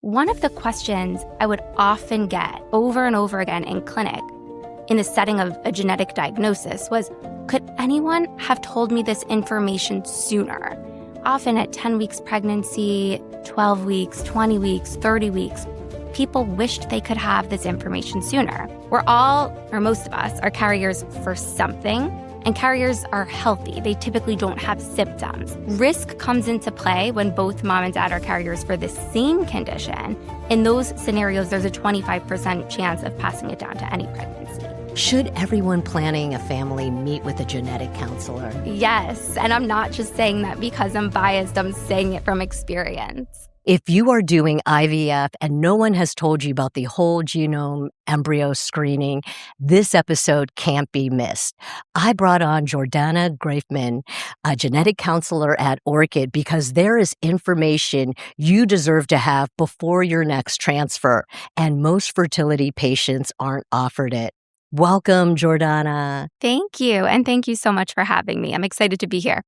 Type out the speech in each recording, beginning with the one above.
One of the questions I would often get over and over again in clinic in the setting of a genetic diagnosis was, could anyone have told me this information sooner? Often at 10 weeks pregnancy, 12 weeks, 20 weeks, 30 weeks, people wished they could have this information sooner. We're all, or most of us, are carriers for something, and carriers are healthy. They typically don't have symptoms. Risk comes into play when both mom and dad are carriers for the same condition. In those scenarios, there's a 25% chance of passing it down to any pregnancy. Should everyone planning a family meet with a genetic counselor? Yes, and I'm not just saying that because I'm biased, I'm saying it from experience. If you are doing IVF and no one has told you about the whole genome embryo screening, this episode can't be missed. I brought on Jordana Graifman, a genetic counselor at Orchid, because there is information you deserve to have before your next transfer, and most fertility patients aren't offered it. Welcome, Jordana. Thank you, and thank you so much for having me. I'm excited to be here.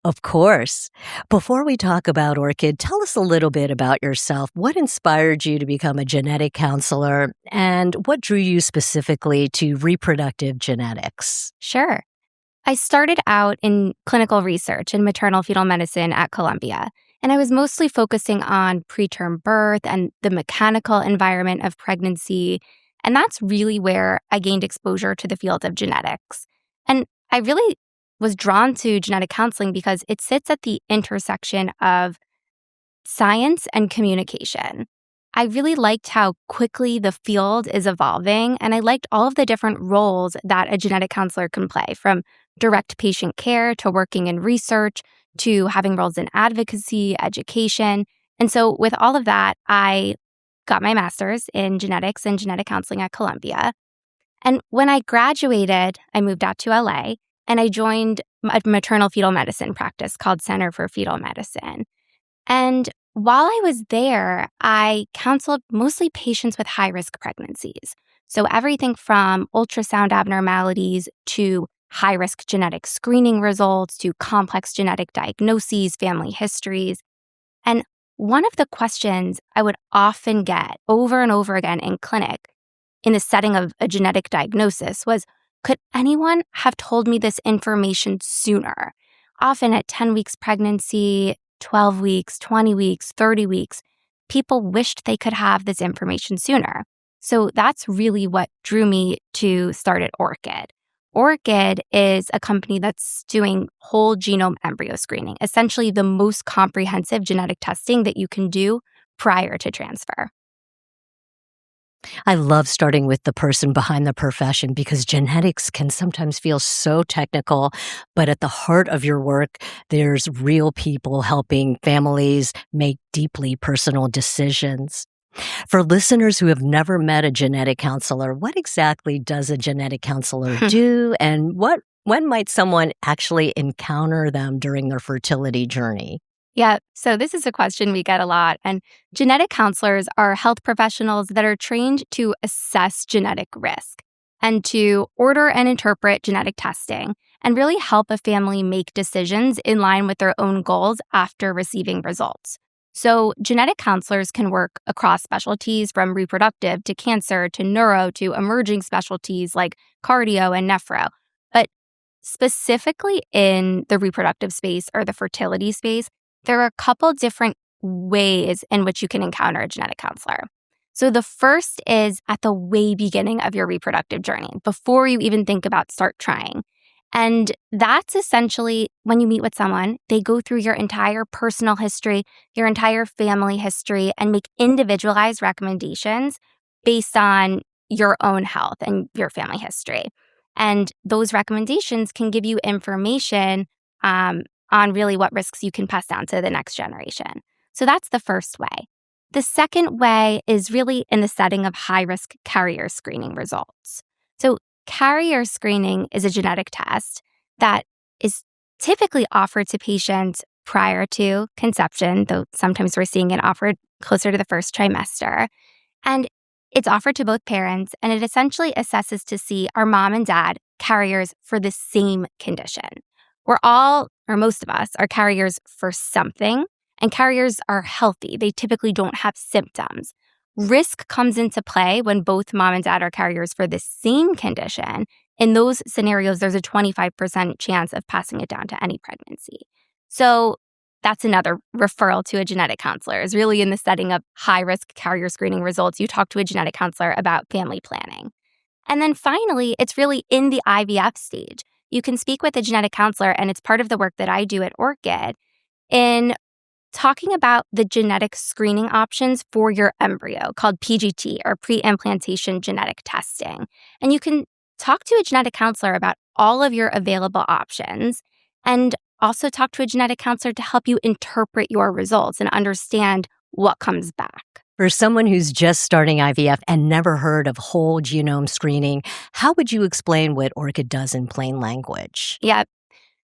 Of course. Before we talk about Orchid, tell us a little bit about yourself. What inspired you to become a genetic counselor, and what drew you specifically to reproductive genetics? Sure. I started out in clinical research in maternal fetal medicine at Columbia, and I was mostly focusing on preterm birth and the mechanical environment of pregnancy, and that's really where I gained exposure to the field of genetics. And I really was drawn to genetic counseling because it sits at the intersection of science and communication. I really liked how quickly the field is evolving, and I liked all of the different roles that a genetic counselor can play, from direct patient care to working in research to having roles in advocacy, education. And so with all of that, I got my master's in genetics and genetic counseling at Columbia. And when I graduated, I moved out to LA, and I joined a maternal fetal medicine practice called Center for Fetal Medicine. And while I was there, I counseled mostly patients with high-risk pregnancies. So everything from ultrasound abnormalities to high-risk genetic screening results to complex genetic diagnoses, family histories. And one of the questions I would often get over and over again in clinic in the setting of a genetic diagnosis was, could anyone have told me this information sooner? Often at 10 weeks pregnancy, 12 weeks, 20 weeks, 30 weeks, people wished they could have this information sooner. So that's really what drew me to start at Orchid. Orchid is a company that's doing whole genome embryo screening, essentially the most comprehensive genetic testing that you can do prior to transfer. I love starting with the person behind the profession because genetics can sometimes feel so technical, but at the heart of your work, there's real people helping families make deeply personal decisions. For listeners who have never met a genetic counselor, what exactly does a genetic counselor do, and when might someone actually encounter them during their fertility journey? Yeah, so this is a question we get a lot. And genetic counselors are health professionals that are trained to assess genetic risk and to order and interpret genetic testing and really help a family make decisions in line with their own goals after receiving results. So genetic counselors can work across specialties from reproductive to cancer to neuro to emerging specialties like cardio and nephro. But specifically in the reproductive space or the fertility space, there are a couple different ways in which you can encounter a genetic counselor. So the first is at the way beginning of your reproductive journey, before you even think about start trying. And that's essentially when you meet with someone, they go through your entire personal history, your entire family history, and make individualized recommendations based on your own health and your family history. And those recommendations can give you information on really what risks you can pass down to the next generation. So that's the first way. The second way is really in the setting of high-risk carrier screening results. So carrier screening is a genetic test that is typically offered to patients prior to conception, though sometimes we're seeing it offered closer to the first trimester. And it's offered to both parents, and it essentially assesses to see are mom and dad carriers for the same condition. We're all, or most of us, are carriers for something, and carriers are healthy. They typically don't have symptoms. Risk comes into play when both mom and dad are carriers for the same condition. In those scenarios, there's a 25% chance of passing it down to any pregnancy. So that's another referral to a genetic counselor, is really in the setting of high-risk carrier screening results. You talk to a genetic counselor about family planning. And then finally, it's really in the IVF stage. You can speak with a genetic counselor, and it's part of the work that I do at Orchid, in talking about the genetic screening options for your embryo called PGT, or pre-implantation genetic testing. And you can talk to a genetic counselor about all of your available options, and also talk to a genetic counselor to help you interpret your results and understand what comes back. For someone who's just starting IVF and never heard of whole genome screening, how would you explain what Orchid does in plain language? Yeah.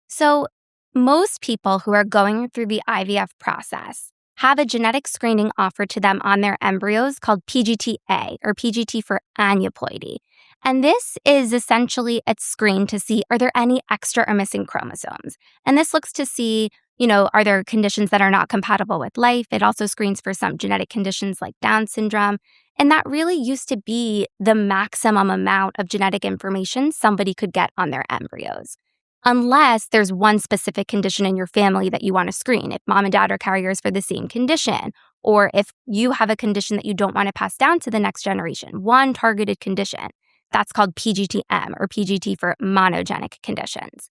So most people who are going through the IVF process have a genetic screening offered to them on their embryos called PGT-A, or PGT for aneuploidy. And this is essentially a screen to see, are there any extra or missing chromosomes? And this looks to see, are there conditions that are not compatible with life? It also screens for some genetic conditions like Down syndrome. And that really used to be the maximum amount of genetic information somebody could get on their embryos, unless there's one specific condition in your family that you want to screen. If mom and dad are carriers for the same condition, or if you have a condition that you don't want to pass down to the next generation, one targeted condition, that's called PGT-M, or PGT for monogenic conditions.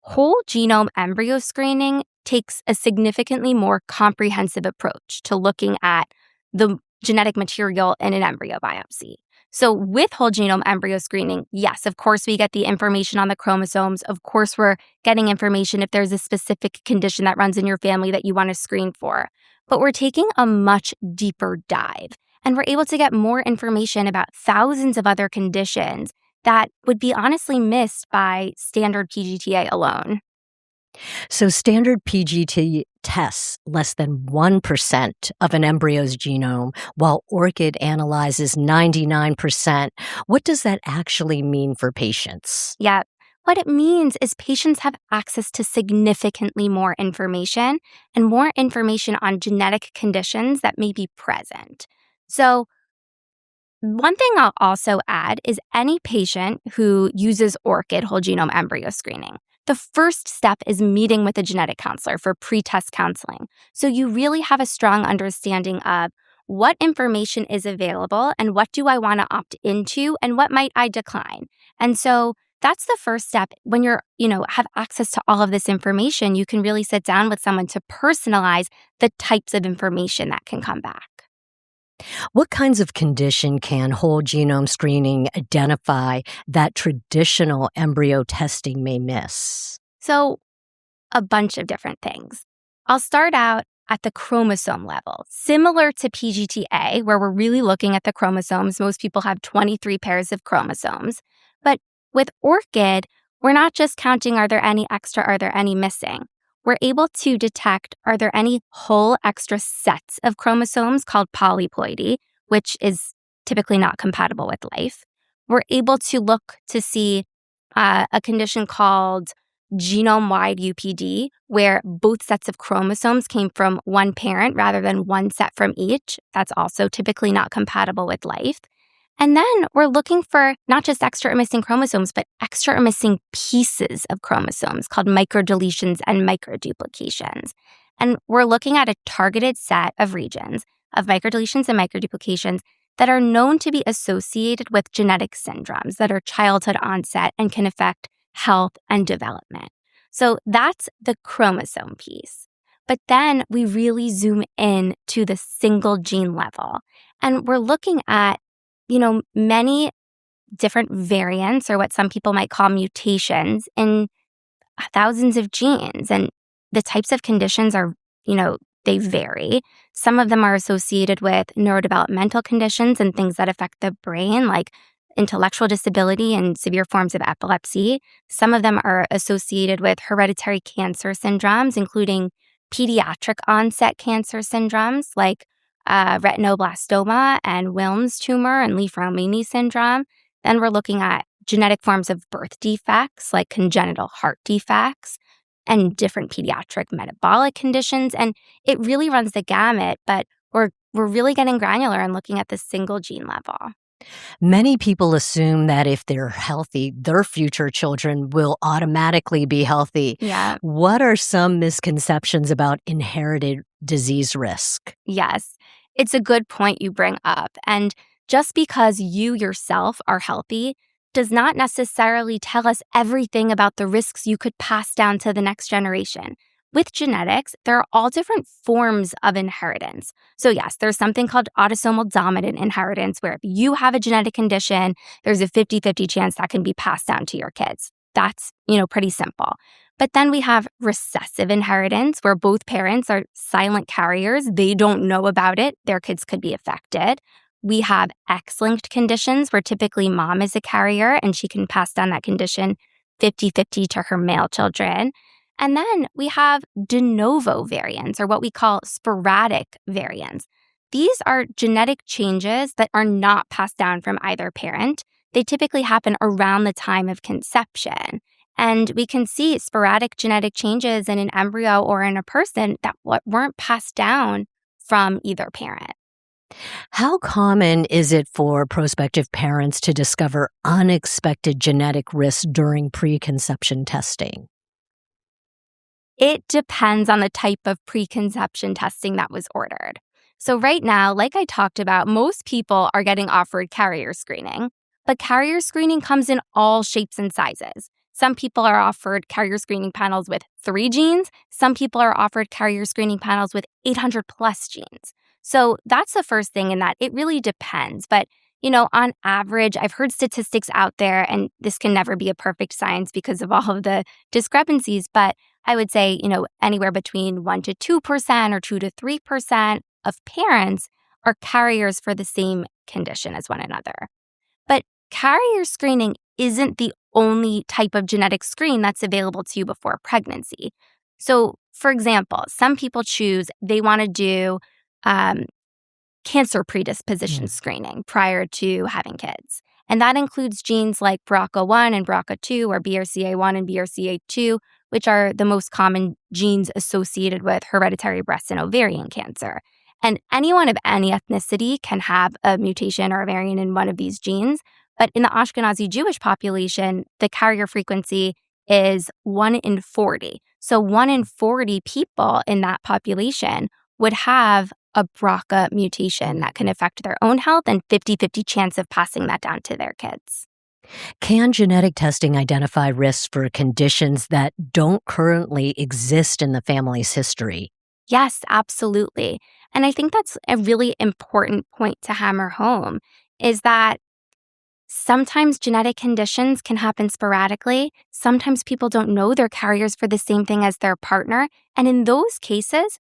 Whole genome embryo screening takes a significantly more comprehensive approach to looking at the genetic material in an embryo biopsy. So with whole genome embryo screening, yes, of course, we get the information on the chromosomes. Of course, we're getting information if there's a specific condition that runs in your family that you want to screen for. But we're taking a much deeper dive, and we're able to get more information about thousands of other conditions that would be honestly missed by standard PGT-A alone. So standard PGT tests less than 1% of an embryo's genome, while Orchid analyzes 99%. What does that actually mean for patients? Yeah. What it means is patients have access to significantly more information, and more information on genetic conditions that may be present. So one thing I'll also add is any patient who uses Orchid whole genome embryo screening, the first step is meeting with a genetic counselor for pre-test counseling. So you really have a strong understanding of what information is available and what do I want to opt into and what might I decline. And so that's the first step. When have access to all of this information, you can really sit down with someone to personalize the types of information that can come back. What kinds of condition can whole genome screening identify that traditional embryo testing may miss? So, a bunch of different things. I'll start out at the chromosome level. Similar to PGT-A, where we're really looking at the chromosomes, most people have 23 pairs of chromosomes. But with Orchid, we're not just counting, are there any extra, are there any missing? We're able to detect, are there any whole extra sets of chromosomes called polyploidy, which is typically not compatible with life. We're able to look to see a condition called genome-wide UPD, where both sets of chromosomes came from one parent rather than one set from each. That's also typically not compatible with life. And then we're looking for not just extra or missing chromosomes, but extra or missing pieces of chromosomes called microdeletions and microduplications. And we're looking at a targeted set of regions of microdeletions and microduplications that are known to be associated with genetic syndromes that are childhood onset and can affect health and development. So that's the chromosome piece. But then we really zoom in to the single gene level, and we're looking at many different variants, or what some people might call mutations, in thousands of genes. And the types of conditions are, they vary. Some of them are associated with neurodevelopmental conditions and things that affect the brain, like intellectual disability and severe forms of epilepsy. Some of them are associated with hereditary cancer syndromes, including pediatric onset cancer syndromes like retinoblastoma and Wilms tumor and Li-Fraumeni syndrome. Then we're looking at genetic forms of birth defects like congenital heart defects, and different pediatric metabolic conditions. And it really runs the gamut, but we're really getting granular and looking at the single gene level. Many people assume that if they're healthy, their future children will automatically be healthy. Yeah. What are some misconceptions about inherited disease risk? Yes, it's a good point you bring up. And just because you yourself are healthy does not necessarily tell us everything about the risks you could pass down to the next generation. With genetics, there are all different forms of inheritance. So yes, there's something called autosomal dominant inheritance, where if you have a genetic condition, there's a 50-50 chance that can be passed down to your kids. That's, pretty simple. But then we have recessive inheritance, where both parents are silent carriers. They don't know about it. Their kids could be affected. We have X-linked conditions, where typically mom is a carrier and she can pass down that condition 50-50 to her male children. And then we have de novo variants, or what we call sporadic variants. These are genetic changes that are not passed down from either parent. They typically happen around the time of conception. And we can see sporadic genetic changes in an embryo or in a person that weren't passed down from either parent. How common is it for prospective parents to discover unexpected genetic risks during preconception testing? It depends on the type of preconception testing that was ordered. So right now, like I talked about, most people are getting offered carrier screening, but carrier screening comes in all shapes and sizes. Some people are offered carrier screening panels with 3 genes. Some people are offered carrier screening panels with 800 plus genes. So that's the first thing in that it really depends. But, on average, I've heard statistics out there, and this can never be a perfect science because of all of the discrepancies, but I would say, anywhere between 1% to 2% or 2% to 3% of parents are carriers for the same condition as one another. But carrier screening isn't the only type of genetic screen that's available to you before pregnancy. So, for example, some people choose they want to do cancer predisposition screening prior to having kids. And that includes genes like BRCA1 and BRCA2, or BRCA1 and BRCA2, which are the most common genes associated with hereditary breast and ovarian cancer. And anyone of any ethnicity can have a mutation or a variant in one of these genes. But in the Ashkenazi Jewish population, the carrier frequency is 1 in 40. So 1 in 40 people in that population would have a BRCA mutation that can affect their own health, and 50-50 chance of passing that down to their kids. Can genetic testing identify risks for conditions that don't currently exist in the family's history? Yes, absolutely. And I think that's a really important point to hammer home, is that sometimes genetic conditions can happen sporadically. Sometimes people don't know they're carriers for the same thing as their partner. And in those cases,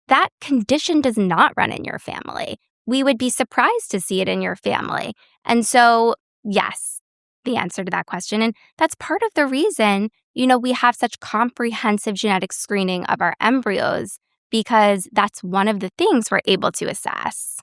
that condition does not run in your family. We would be surprised to see it in your family. And so, yes, the answer to that question. And that's part of the reason, we have such comprehensive genetic screening of our embryos, because that's one of the things we're able to assess.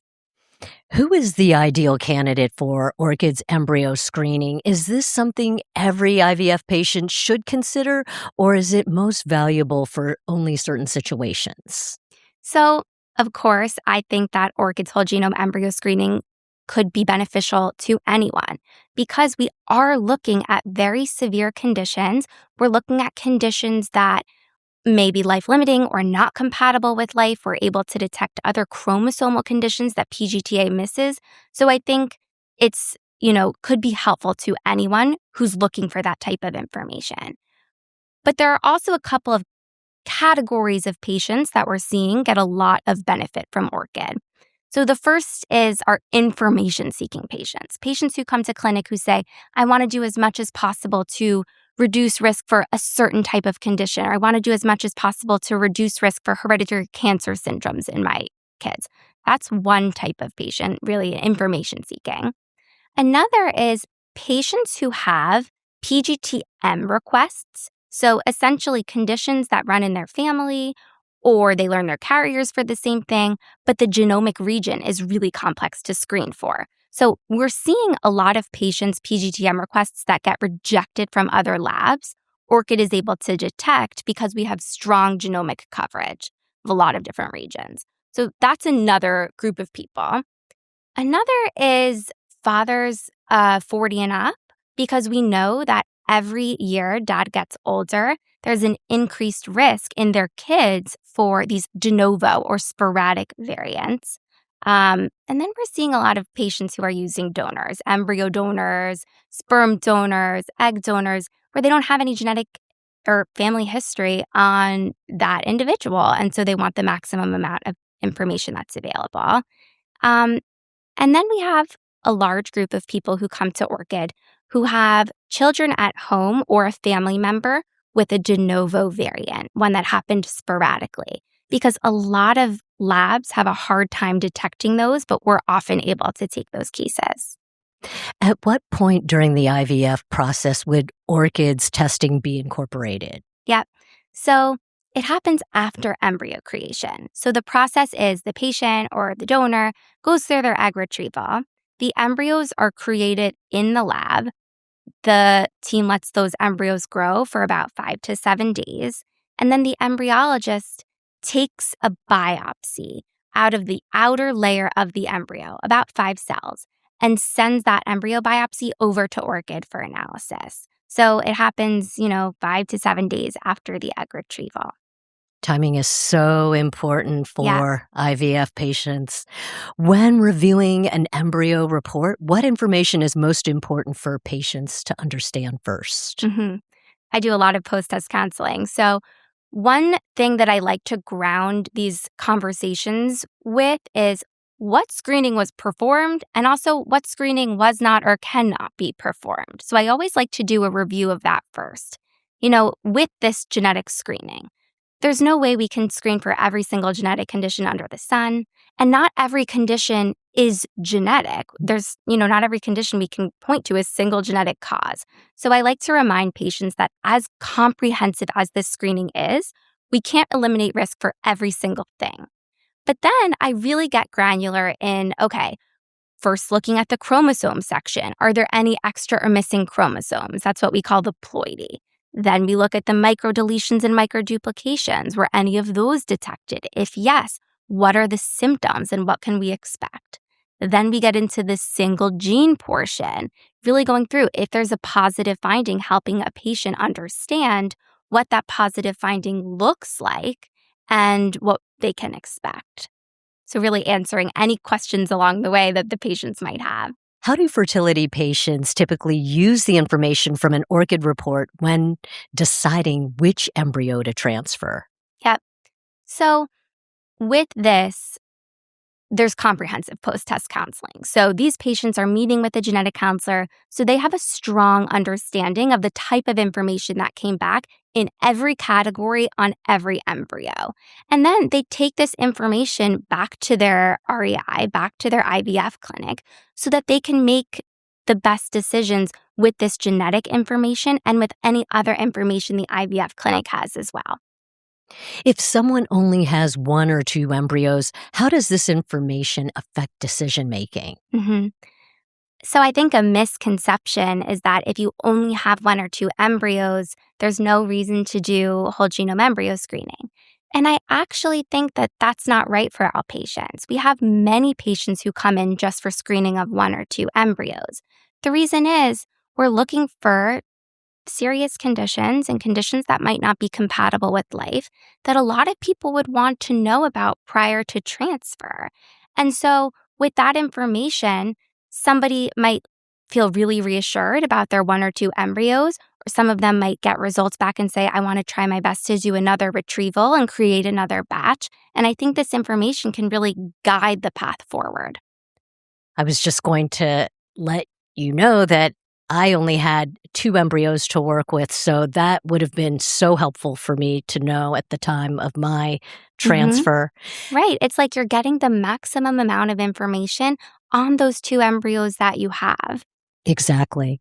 Who is the ideal candidate for Orchid's embryo screening? Is this something every IVF patient should consider, or is it most valuable for only certain situations? So, of course, I think that Orchid's whole genome embryo screening could be beneficial to anyone, because we are looking at very severe conditions. We're looking at conditions that may be life-limiting or not compatible with life. We're able to detect other chromosomal conditions that PGTA misses. So I think it's, could be helpful to anyone who's looking for that type of information. But there are also a couple of categories of patients that we're seeing get a lot of benefit from Orchid. So the first is our information-seeking patients who come to clinic who say, I want to do as much as possible to reduce risk for a certain type of condition, or I want to do as much as possible to reduce risk for hereditary cancer syndromes in my kids. That's one type of patient, really information-seeking. Another is patients who have PGTM requests. So essentially conditions that run in their family, or they learn they're carriers for the same thing, but the genomic region is really complex to screen for. So we're seeing a lot of patients' PGTM requests that get rejected from other labs, Orchid is able to detect because we have strong genomic coverage of a lot of different regions. So that's another group of people. Another is fathers 40 and up, because we know that every year dad gets older, there's an increased risk in their kids for these de novo or sporadic variants. And then we're seeing a lot of patients who are using donors, embryo donors, sperm donors, egg donors, where they don't have any genetic or family history on that individual. And so they want the maximum amount of information that's available. And then we have a large group of people who come to Orchid who have children at home or a family member with a de novo variant, one that happened sporadically, because a lot of labs have a hard time detecting those, but we're often able to take those cases. At what point during the IVF process would Orchid's testing be incorporated? Yep. So it happens after embryo creation. So the process is the patient or the donor goes through their egg retrieval. The embryos are created in the lab. The team lets those embryos grow for about 5 to 7 days. And then the embryologist takes a biopsy out of the outer layer of the embryo, about 5 cells, and sends that embryo biopsy over to Orchid for analysis. So it happens, 5 to 7 days after the egg retrieval. Timing is so important Yeah. for IVF patients. When reviewing an embryo report, what information is most important for patients to understand first? I do a lot of post-test counseling. So one thing that I like to ground these conversations with is what screening was performed and also what screening was not or cannot be performed. So I always like to do a review of that first. With this genetic screening, there's no way we can screen for every single genetic condition under the sun. And not every condition is genetic. There's, not every condition we can point to as single genetic cause. So I like to remind patients that as comprehensive as this screening is, we can't eliminate risk for every single thing. But then I really get granular in, okay, first looking at the chromosome section. Are there any extra or missing chromosomes? That's what we call the ploidy. Then we look at the microdeletions and microduplications. Were any of those detected? If yes, what are the symptoms and what can we expect? Then we get into the single gene portion, really going through if there's a positive finding, helping a patient understand what that positive finding looks like and what they can expect. So really answering any questions along the way that the patients might have. How do fertility patients typically use the information from an Orchid report when deciding which embryo to transfer? Yep. So with this, there's comprehensive post-test counseling. So these patients are meeting with a genetic counselor, so they have a strong understanding of the type of information that came back in every category on every embryo. And then they take this information back to their REI, back to their IVF clinic, so that they can make the best decisions with this genetic information and with any other information the IVF clinic has as well. If someone only has 1 or 2 embryos, how does this information affect decision-making? So I think a misconception is that if you only have 1 or 2 embryos, there's no reason to do whole genome embryo screening. And I actually think that that's not right for all patients. We have many patients who come in just for screening of 1 or 2 embryos. The reason is we're looking for serious conditions and conditions that might not be compatible with life that a lot of people would want to know about prior to transfer. And so with that information, somebody might feel really reassured about their 1 or 2 embryos, or some of them might get results back and say, I want to try my best to do another retrieval and create another batch. And I think this information can really guide the path forward. I was just going to let you know that I only had 2 embryos to work with, so that would have been so helpful for me to know at the time of my transfer. Right. It's like you're getting the maximum amount of information on those 2 embryos that you have. Exactly.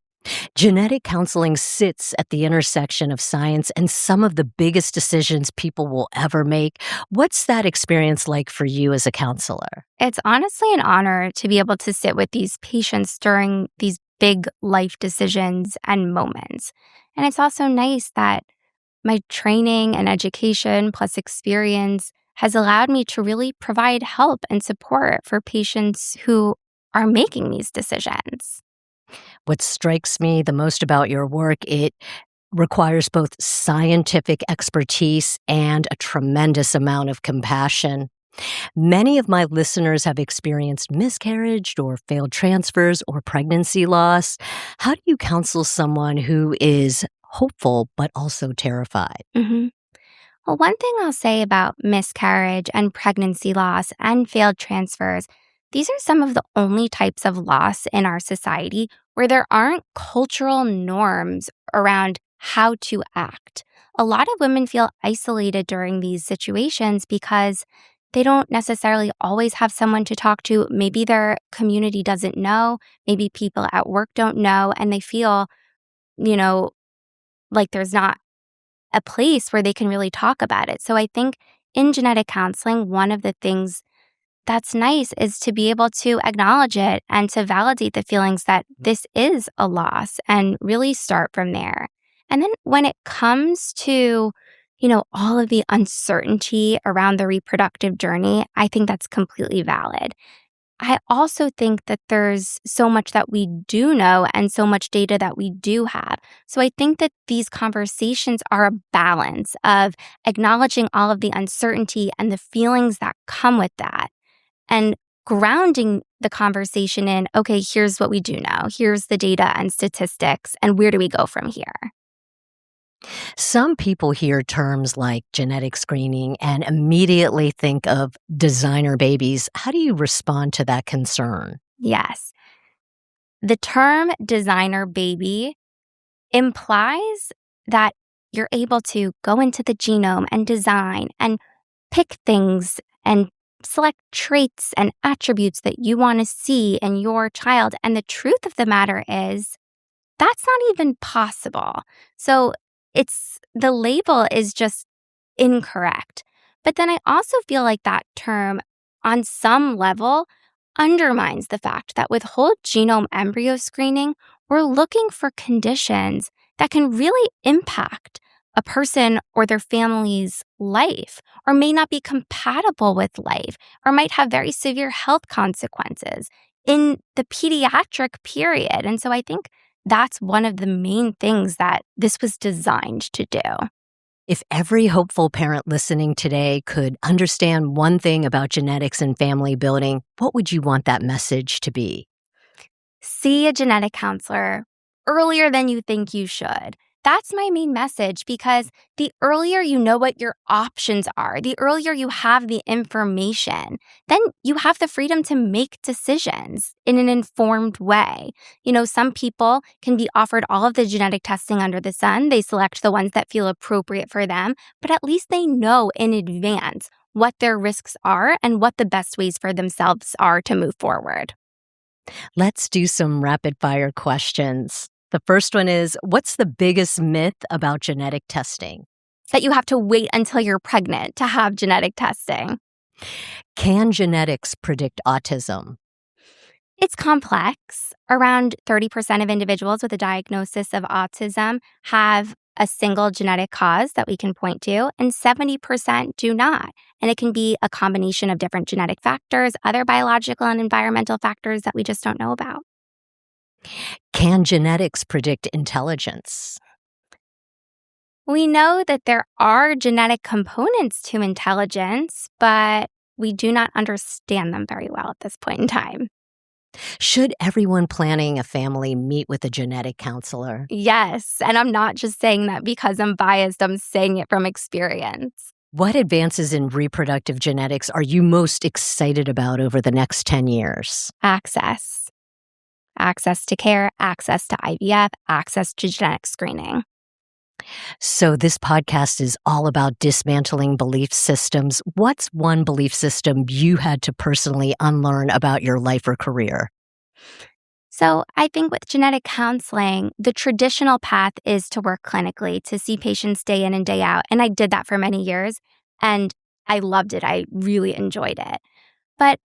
Genetic counseling sits at the intersection of science and some of the biggest decisions people will ever make. What's that experience like for you as a counselor? It's honestly an honor to be able to sit with these patients during these big life decisions and moments. And it's also nice that my training and education plus experience has allowed me to really provide help and support for patients who are making these decisions. What strikes me the most about your work, it requires both scientific expertise and a tremendous amount of compassion. Many of my listeners have experienced miscarriage or failed transfers or pregnancy loss. How do you counsel someone who is hopeful but also terrified? Mhm. Well, one thing I'll say about miscarriage and pregnancy loss and failed transfers, these are some of the only types of loss in our society where there aren't cultural norms around how to act. A lot of women feel isolated during these situations because they don't necessarily always have someone to talk to. Maybe their community doesn't know, maybe people at work don't know, and they feel, you know, like there's not a place where they can really talk about it. So I think in genetic counseling, one of the things that's nice is to be able to acknowledge it and to validate the feelings that this is a loss and really start from there. And then when it comes to, all of the uncertainty around the reproductive journey, I think that's completely valid. I also think that there's so much that we do know and so much data that we do have. So I think that these conversations are a balance of acknowledging all of the uncertainty and the feelings that come with that and grounding the conversation in, okay, here's what we do know. Here's the data and statistics, and where do we go from here? Some people hear terms like genetic screening and immediately think of designer babies. How do you respond to that concern? Yes. The term designer baby implies that you're able to go into the genome and design and pick things and select traits and attributes that you want to see in your child. And the truth of the matter is, that's not even possible. So the label is just incorrect. But then I also feel like that term, on some level, undermines the fact that with whole genome embryo screening, we're looking for conditions that can really impact a person or their family's life, or may not be compatible with life, or might have very severe health consequences in the pediatric period. And so I think that's one of the main things that this was designed to do. If every hopeful parent listening today could understand one thing about genetics and family building, what would you want that message to be? See a genetic counselor earlier than you think you should. That's my main message, because the earlier you know what your options are, the earlier you have the information, then you have the freedom to make decisions in an informed way. Some people can be offered all of the genetic testing under the sun. They select the ones that feel appropriate for them, but at least they know in advance what their risks are and what the best ways for themselves are to move forward. Let's do some rapid fire questions. The first one is, what's the biggest myth about genetic testing? That you have to wait until you're pregnant to have genetic testing. Can genetics predict autism? It's complex. Around 30% of individuals with a diagnosis of autism have a single genetic cause that we can point to, and 70% do not. And it can be a combination of different genetic factors, other biological and environmental factors that we just don't know about. Can genetics predict intelligence? We know that there are genetic components to intelligence, but we do not understand them very well at this point in time. Should everyone planning a family meet with a genetic counselor? Yes, and I'm not just saying that because I'm biased, I'm saying it from experience. What advances in reproductive genetics are you most excited about over the next 10 years? Access to care, access to IVF, access to genetic screening. So this podcast is all about dismantling belief systems. What's one belief system you had to personally unlearn about your life or career? So I think with genetic counseling, the traditional path is to work clinically, to see patients day in and day out. And I did that for many years, and I loved it. I really enjoyed it. But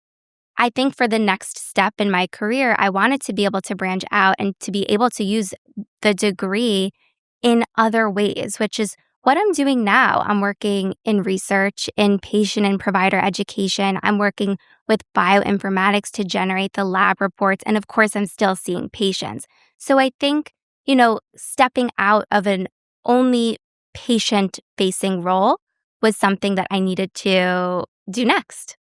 I think for the next step in my career, I wanted to be able to branch out and to be able to use the degree in other ways, which is what I'm doing now. I'm working in research, in patient and provider education. I'm working with bioinformatics to generate the lab reports. And of course, I'm still seeing patients. So I think, stepping out of an only patient facing role was something that I needed to do next.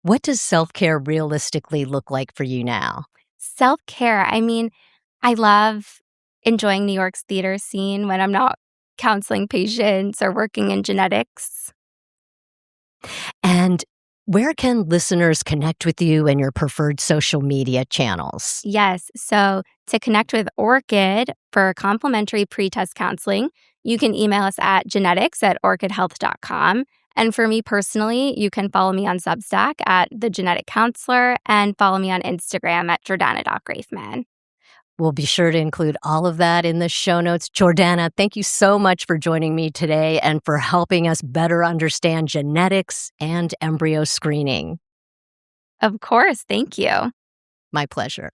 What does self-care realistically look like for you now? Self-care, I love enjoying New York's theater scene when I'm not counseling patients or working in genetics. And where can listeners connect with you and your preferred social media channels? Yes. So to connect with Orchid for complimentary pre-test counseling, you can email us at genetics@orchidhealth.com. And for me personally, you can follow me on Substack at The Genetic Counselor and follow me on Instagram at Jordana.Graifman. We'll be sure to include all of that in the show notes. Jordana, thank you so much for joining me today and for helping us better understand genetics and embryo screening. Of course. Thank you. My pleasure.